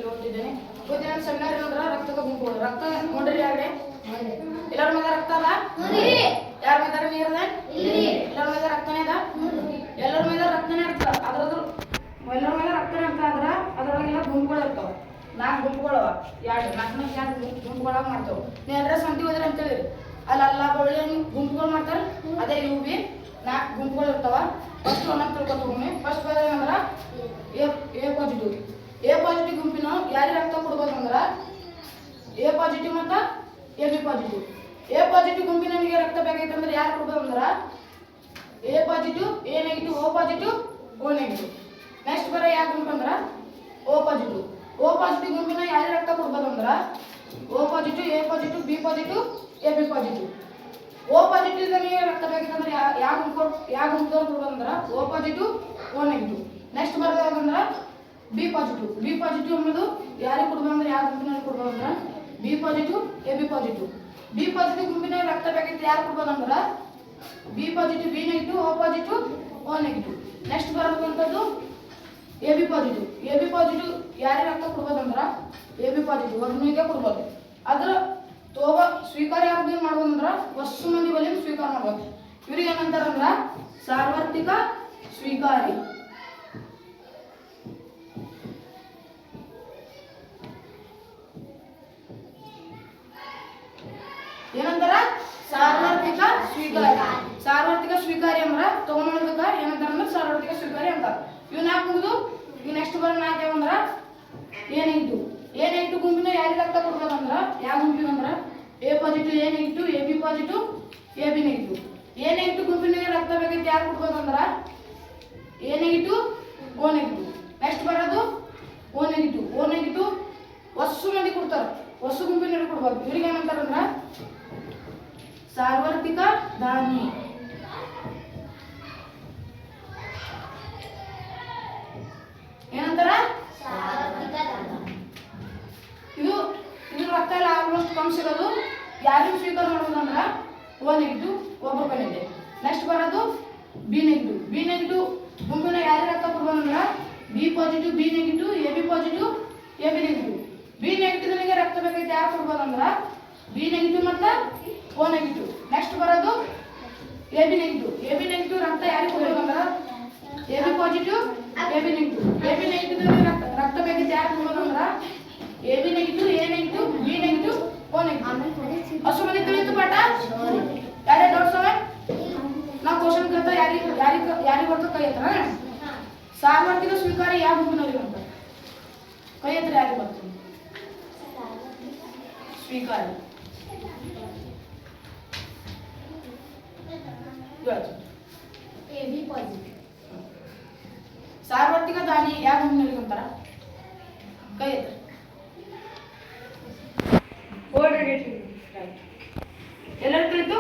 ಓದ್ತಿದ್ದೇನೆ. ಇವತ್ತಿನ ಸೆಮಿನಾರ್ ಏನಂದ್ರೆ ರಕ್ತದ ಗುಂಪುಗಳು. ರಕ್ತ ನೋಡ್ರಿ ಯಾರೇ ಎಲ್ಲರ ಮೇಲೆ ರಕ್ತ ಅದ? ಯಾರ ಮೇಲೆ ನೀರ್ ಅದ? ಎಲ್ಲರ ಮೇಲೆ ರಕ್ತನೇ ಅದ? ಎಲ್ಲರ ಮೇಲೆ ರಕ್ತನೇ ಇರ್ತದ. ಎಲ್ಲರ ಮೇಲೆ ರಕ್ತನೇ ಇರ್ತದ. ಅದ್ರೊಳಗೆಲ್ಲ ಗುಂಪುಗಳು ಇರ್ತಾವ. 4 ಗುಂಪುಗಳು ಅವ. 4 ಗುಂಪುಗಳಾಗ ಮಾಡ್ತಾವ. ನೀವು ಅಡ್ರೆಸ್ ಸಂತಿ ಹೋದ್ರಿ ಅಂತೇಳಿ ಅಲ್ಲ ಬಳ್ಳಿ ಗುಂಪುಗಳು ಮಾಡ್ತಾರೆ. ಅದೇ ಇವು ಬಿ 4 ಗುಂಪುಗಳು ಇರ್ತಾವ. ಫಸ್ಟ್ ಒಂದೊಂದು ತಿಳ್ಕೊತೀವಿ. ಫಸ್ಟ್ ಏನಂದ್ರೆ ಎ ಪಾಸಿಟಿವ್. ಎ ಪಾಸಿಟಿವ್ ಗುಂಪಿನ ಯಾರಿಗೆ ರಕ್ತ ಕೊಡ್ಬೇಕಂದ್ರೆ ಎ ಪಾಸಿಟಿವ್ ಮತ್ತು A B positive. A positive ಗುಂಪಿನವರಿಗೆ ರಕ್ತ ಬೇಕಾಯ್ತಂದ್ರೆ ಯಾರು ಕೊಡ್ಬೇಕಂದ್ರೆ A positive, A negative, O positive, O negative. Next ಬರೋ ಯಾವ ಗುಂಪು ಅಂದ್ರೆ ಓ ಪಾಸಿಟಿವ್. ಓ ಪಾಸಿಟಿವ್ ಗುಂಪಿನ ಯಾರಿಗೆ ರಕ್ತ ಕೊಡ್ಬೇಕಂದ್ರೆ O positive, A positive, B positive, A B positive. O positive ರಕ್ತ ಬೇಕಂದ್ರೆ ಯಾವ ಗುಂಪದವ್ರು ಕೊಡ್ಬೇಕಂದ್ರೆ O positive, O negative. Next ಬರೋದಂದ್ರೆ ಬಿ ಪಾಸಿಟಿವ್. ಬಿ ಪಾಸಿಟಿವ್ ಅನ್ನೋದು ಯಾರಿಗೆ ಕೊಡ್ಬೇಕಂದ್ರೆ ಯಾವ ಗುಂಪಿನಲ್ಲಿ ಕೊಡ್ಬೇಕಂದ್ರೆ B positive, A B positive. B positive ಗುಂಪಿನ ರಕ್ತ ಬೇಕೈತೆ ಯಾರು ಕೊಡ್ಬೇಕಂದ್ರೆ B positive, B negative, O positive, O negative. Next ಬರೋದಂಥದ್ದು A B positive. A B positive ಯಾರಿಗೆ ರಕ್ತ ಕೊಡ್ಬೇಕಂದ್ರೆ ಎ ಬಿ ಪಾಸಿಟಿವ್ ಒಬ್ಬನಿಗೆ ಕೊಡ್ಬೋದು. ಅದ್ರ ತೋಬ ಸ್ವೀಕಾರ ಯಾರು ಏನು ಮಾಡ್ಬೋದಂದ್ರೆ ಹೊಸ ಮಂದಿ ಬಳಿ ಸ್ವೀಕಾರ ಮಾಡ್ಬೋದು. ಇವ್ರಿಗೆ ಏನಂತಾರಂದ್ರೆ ಸಾರ್ವತ್ರಿಕ ಸ್ವೀಕಾರಿ. ಏನಂತಾರ? ಸಾರ್ವತ್ರಿಕ ಸ್ವೀಕಾರಿ. ಸಾರ್ವತ್ರಿಕ ಸ್ವೀಕಾರಿ ಅಂದ್ರ ತಗೊಂಡ್ಬೇಕ ಏನಂತಾರಂದ್ರೆ ಸಾರ್ವತ್ರಿಕ ಸ್ವೀಕಾರಿ ಅಂತಾರ. ಇವ್ನ ಯಾಕೆ ಮುಗಿದು ಇವ್ ನೆಕ್ಸ್ಟ್ ಬರೋ 4 ಯಾವಂದ್ರ ಏನಾಗಿತ್ತು. ಏನಾಗಿತ್ತು ಗುಂಪಿನ ಯಾರಿಗೆ ರಕ್ತ ಕೊಡ್ಬೇಕಂದ್ರ ಯಾವ ಗುಂಪಿನ ಅಂದ್ರ A positive, A negative, A B positive, A B negative. A negative ಗುಂಪಿನಿಗೆ ರಕ್ತ ಬೇಕೈತೆ ಯಾರು ಕೊಡ್ಬೇಕಂದ್ರ A negative, O negative. Next ಬರೋದು ಓ ನೆಗೆಟಿವ್. ಓ ನೆಗೆಟಿವ್ ಹೊಸ ಮಂದಿ ಕೊಡ್ತಾರ. ಹೊಸ ಗುಂಪಿನ ಕೊಡ್ಬೇಕು. ಇವ್ರಿಗೆ ಏನಂತಾರಂದ್ರ ಸಾರ್ವತ್ರಿಕ ದಾನಿ. ಏನಂತಾರ? ಇದು ರಕ್ತ ಎಲ್ಲ ಆಲ್ಮೋಸ್ಟ್ ಕಮ್ಮಿ ಸಿಗೋದು ಯಾರಿಗೂ ಸ್ವೀಕಾರ ಮಾಡೋದಂದ್ರ ಓ ನೆಗೆಟಿವ್, ಒಬ್ಬರು ಬಂದಿದೆ. ನೆಕ್ಸ್ಟ್ ಬರೋದು ಬಿ ನೆಗೆಟಿವ್. ಬಿ ನೆಗೆಟಿವ್ ಗುಂಪಿನ ಯಾರಿಗೆ ರಕ್ತ ಕೊಡ್ಬೇಕಂದ್ರ B positive, B negative, A B positive, A B negative. B ನೆಗೆಟಿವ್ನಿಗೆ ರಕ್ತ ಬೇಕೈತೆ ಯಾರು ಕೊಡ್ಬೇಕಂದ್ರ ಬಿ ನೆಗೆಟಿವ್ ಮತ್ತು ಓ ನೆಗೆಟಿವ್. ನೆಕ್ಸ್ಟ್ ಬರೋದು A B negative. A B negative ರಕ್ತ ಯಾರಿಗೆ ಕೊಡ್ಬೇಕಂದ್ರ A B positive, A B negative. A B negative ರಕ್ತ ಬೇಕೈತೆ ಯಾರು ಕೊಡ್ಬೇಕಂದ್ರ A B negative, A negative, B negative, O negative. ಅಷ್ಟು ಮಂದಿ ತಿಳಿಯಿತು ಪಾಠ? ಯಾರೇ ಡೌಟ್ಸ್ ಅವ? ನಾವು ಕ್ವಶನ್ ಕೇಳ್ತಾ ಯಾರಿಗೆ ಬರ್ತಾ ಕೈ ಹತ್ರ ಸಾರ್ವತ್ರಿಕ ಸ್ವೀಕಾರ ಯಾವ ಗುಂಪಿನವ್ರಿಗೆ ಅಂತ ಕೈ ಹತ್ರ ಯಾರಿಗೆ ಬರ್ತೀನಿ ಸ್ವೀಕಾರ ಸಾರ್ವತ್ರಿಕ ದಾನಿ ಯಾವ ಗುಂಪಿನವ್ರಿಗೆ ಅಂತಾರ ಕೈ ಹತ್ರ ಎಲ್ಲರೂ ತಿಳಿತು?